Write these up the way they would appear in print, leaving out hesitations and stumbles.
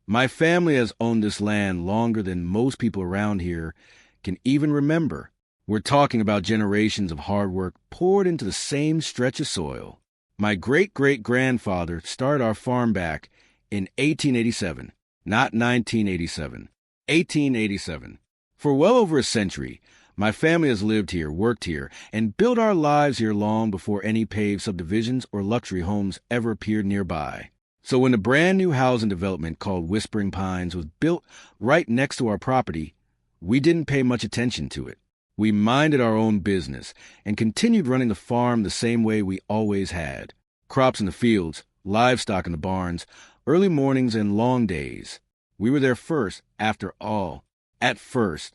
My family has owned this land longer than most people around here can even remember. We're talking about generations of hard work poured into the same stretch of soil. My great-great-grandfather started our farm back in 1887, not 1987, 1887. For well over a century, my family has lived here, worked here, and built our lives here long before any paved subdivisions or luxury homes ever appeared nearby. So when the brand new housing development called Whispering Pines was built right next to our property, we didn't pay much attention to it. We minded our own business and continued running the farm the same way we always had. Crops in the fields, livestock in the barns, early mornings and long days. We were there first, after all. At first,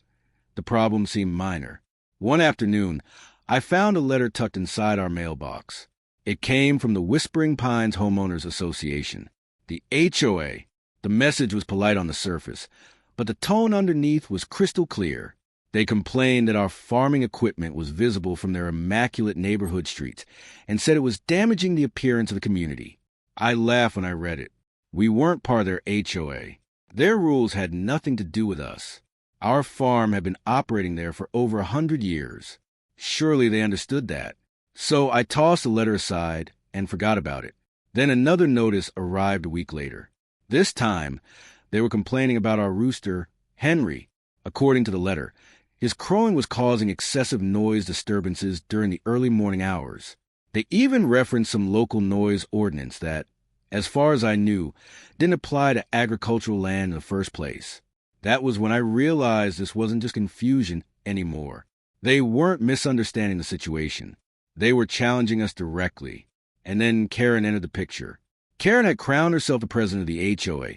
the problem seemed minor. One afternoon, I found a letter tucked inside our mailbox. It came from the Whispering Pines Homeowners Association, the HOA. The message was polite on the surface, but the tone underneath was crystal clear. They complained that our farming equipment was visible from their immaculate neighborhood streets and said it was damaging the appearance of the community. I laughed when I read it. We weren't part of their HOA. Their rules had nothing to do with us. Our farm had been operating there for over 100 years. Surely they understood that. So I tossed the letter aside and forgot about it. Then another notice arrived a week later. This time, they were complaining about our rooster, Henry. According to the letter, his crowing was causing excessive noise disturbances during the early morning hours. They even referenced some local noise ordinance that, as far as I knew, didn't apply to agricultural land in the first place. That was when I realized this wasn't just confusion anymore. They weren't misunderstanding the situation. They were challenging us directly. And then Karen entered the picture. Karen had crowned herself the president of the HOA,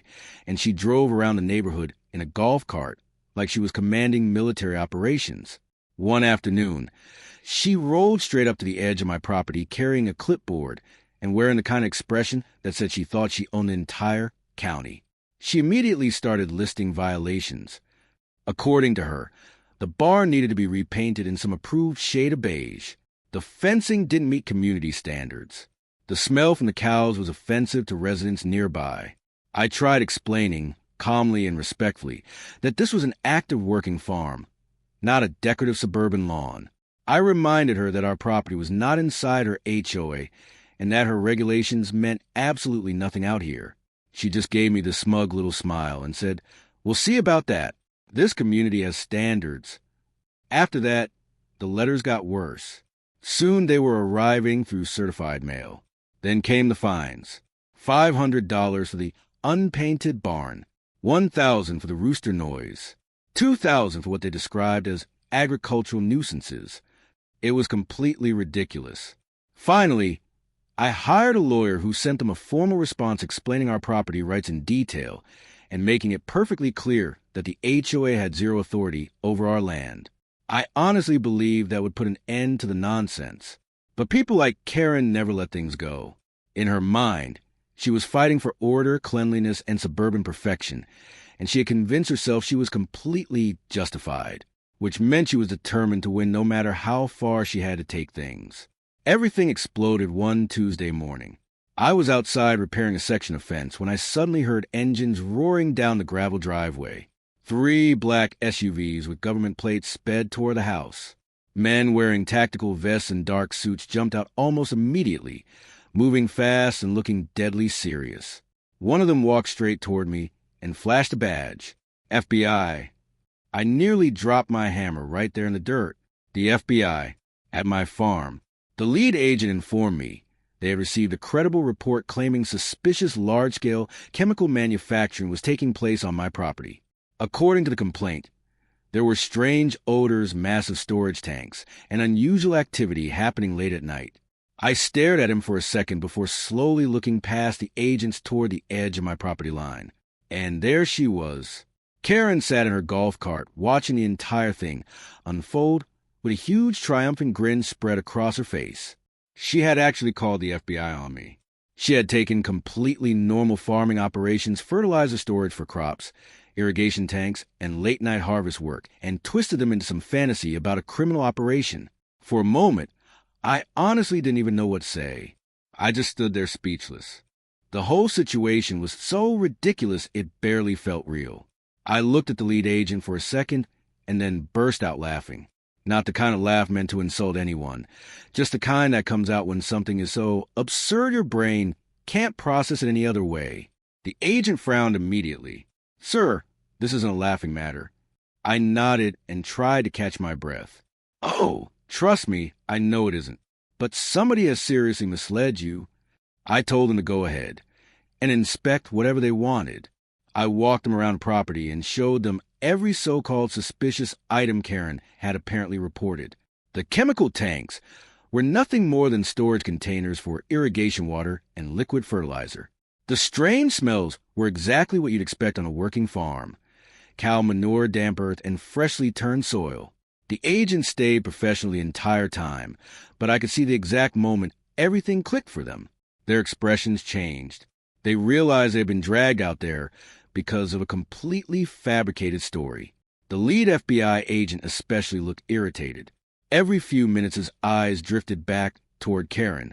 and she drove around the neighborhood in a golf cart like she was commanding military operations. One afternoon, she rolled straight up to the edge of my property carrying a clipboard and wearing the kind of expression that said she thought she owned the entire county. She immediately started listing violations. According to her, the barn needed to be repainted in some approved shade of beige. The fencing didn't meet community standards. The smell from the cows was offensive to residents nearby. I tried explaining, calmly and respectfully, that this was an active working farm, not a decorative suburban lawn. I reminded her that our property was not inside her HOA and that her regulations meant absolutely nothing out here. She just gave me the smug little smile and said, "We'll see about that. This community has standards." After that, the letters got worse. Soon they were arriving through certified mail. Then came the fines. $500 for the unpainted barn, $1,000 for the rooster noise, $2,000 for what they described as agricultural nuisances. It was completely ridiculous. Finally, I hired a lawyer who sent them a formal response explaining our property rights in detail and making it perfectly clear that the HOA had zero authority over our land. I honestly believed that would put an end to the nonsense. But people like Karen never let things go. In her mind, she was fighting for order, cleanliness, and suburban perfection, and she had convinced herself she was completely justified, which meant she was determined to win no matter how far she had to take things. Everything exploded one Tuesday morning. I was outside repairing a section of fence when I suddenly heard engines roaring down the gravel driveway. 3 black SUVs with government plates sped toward the house. Men wearing tactical vests and dark suits jumped out almost immediately, moving fast and looking deadly serious. One of them walked straight toward me and flashed a badge. FBI. I nearly dropped my hammer right there in the dirt. The FBI. At my farm. The lead agent informed me they had received a credible report claiming suspicious large-scale chemical manufacturing was taking place on my property. According to the complaint, there were strange odors, massive storage tanks, and unusual activity happening late at night. I stared at him for a second before slowly looking past the agents toward the edge of my property line. And there she was. Karen sat in her golf cart, watching the entire thing unfold with a huge triumphant grin spread across her face. She had actually called the FBI on me. She had taken completely normal farming operations, fertilizer storage for crops, irrigation tanks, and late-night harvest work, and twisted them into some fantasy about a criminal operation. For a moment, I honestly didn't even know what to say. I just stood there speechless. The whole situation was so ridiculous it barely felt real. I looked at the lead agent for a second and then burst out laughing. Not the kind of laugh meant to insult anyone, just the kind that comes out when something is so absurd your brain can't process it any other way. The agent frowned immediately. "Sir, this isn't a laughing matter." I nodded and tried to catch my breath. "Oh, trust me, I know it isn't. But somebody has seriously misled you." I told them to go ahead and inspect whatever they wanted. I walked them around the property and showed them every so-called suspicious item Karen had apparently reported. The chemical tanks were nothing more than storage containers for irrigation water and liquid fertilizer. The strange smells were exactly what you'd expect on a working farm: cow manure, damp earth, and freshly turned soil. The agent stayed professional the entire time, but I could see the exact moment everything clicked for them. Their expressions changed. They realized they had been dragged out there because of a completely fabricated story. The lead FBI agent especially looked irritated. Every few minutes his eyes drifted back toward Karen,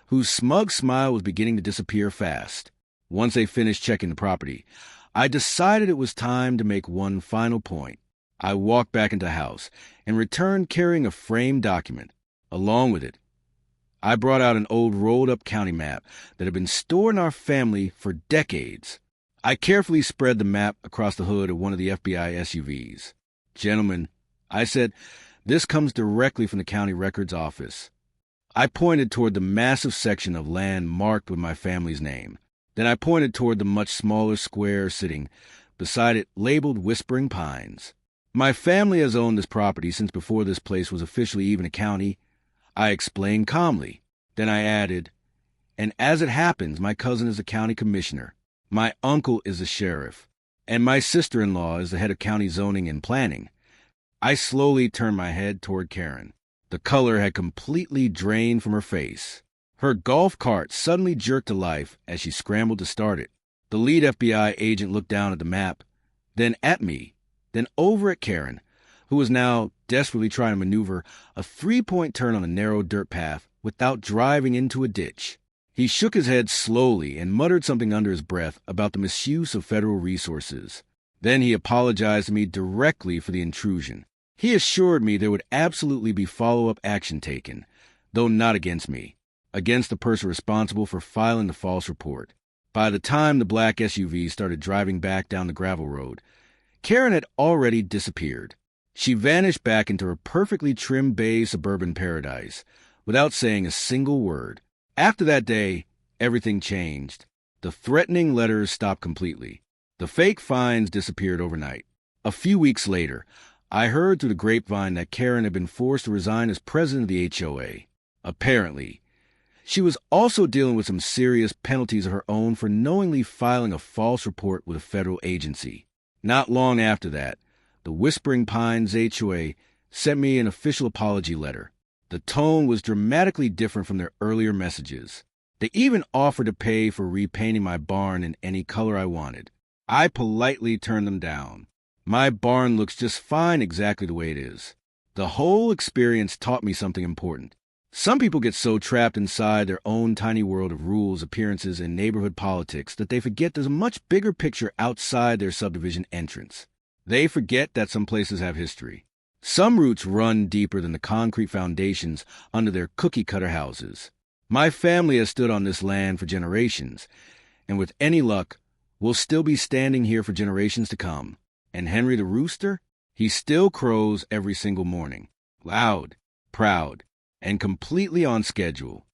whose smug smile was beginning to disappear fast. Once they finished checking the property, I decided it was time to make one final point. I walked back into the house and returned carrying a framed document. Along with it, I brought out an old rolled-up county map that had been stored in our family for decades. I carefully spread the map across the hood of one of the FBI SUVs. "Gentlemen," I said, "this comes directly from the county records office." I pointed toward the massive section of land marked with my family's name. Then I pointed toward the much smaller square sitting beside it labeled Whispering Pines. "My family has owned this property since before this place was officially even a county," I explained calmly. Then I added, "And as it happens, my cousin is a county commissioner, my uncle is a sheriff, and my sister-in-law is the head of county zoning and planning." I slowly turned my head toward Karen. The color had completely drained from her face. Her golf cart suddenly jerked to life as she scrambled to start it. The lead FBI agent looked down at the map, then at me, then over at Karen, who was now desperately trying to maneuver a three-point turn on a narrow dirt path without driving into a ditch. He shook his head slowly and muttered something under his breath about the misuse of federal resources. Then he apologized to me directly for the intrusion. He assured me there would absolutely be follow-up action taken, though not against me, against the person responsible for filing the false report. By the time the black SUV started driving back down the gravel road, Karen had already disappeared. She vanished back into her perfectly trimmed bay suburban paradise without saying a single word. After that day, everything changed. The threatening letters stopped completely. The fake fines disappeared overnight. A few weeks later, I heard through the grapevine that Karen had been forced to resign as president of the HOA. Apparently, she was also dealing with some serious penalties of her own for knowingly filing a false report with a federal agency. Not long after that, the Whispering Pines HOA sent me an official apology letter. The tone was dramatically different from their earlier messages. They even offered to pay for repainting my barn in any color I wanted. I politely turned them down. My barn looks just fine exactly the way it is. The whole experience taught me something important. Some people get so trapped inside their own tiny world of rules, appearances, and neighborhood politics that they forget there's a much bigger picture outside their subdivision entrance. They forget that some places have history. Some roots run deeper than the concrete foundations under their cookie-cutter houses. My family has stood on this land for generations, and with any luck, we'll still be standing here for generations to come. And Henry the Rooster? He still crows every single morning. Loud, proud, and completely on schedule.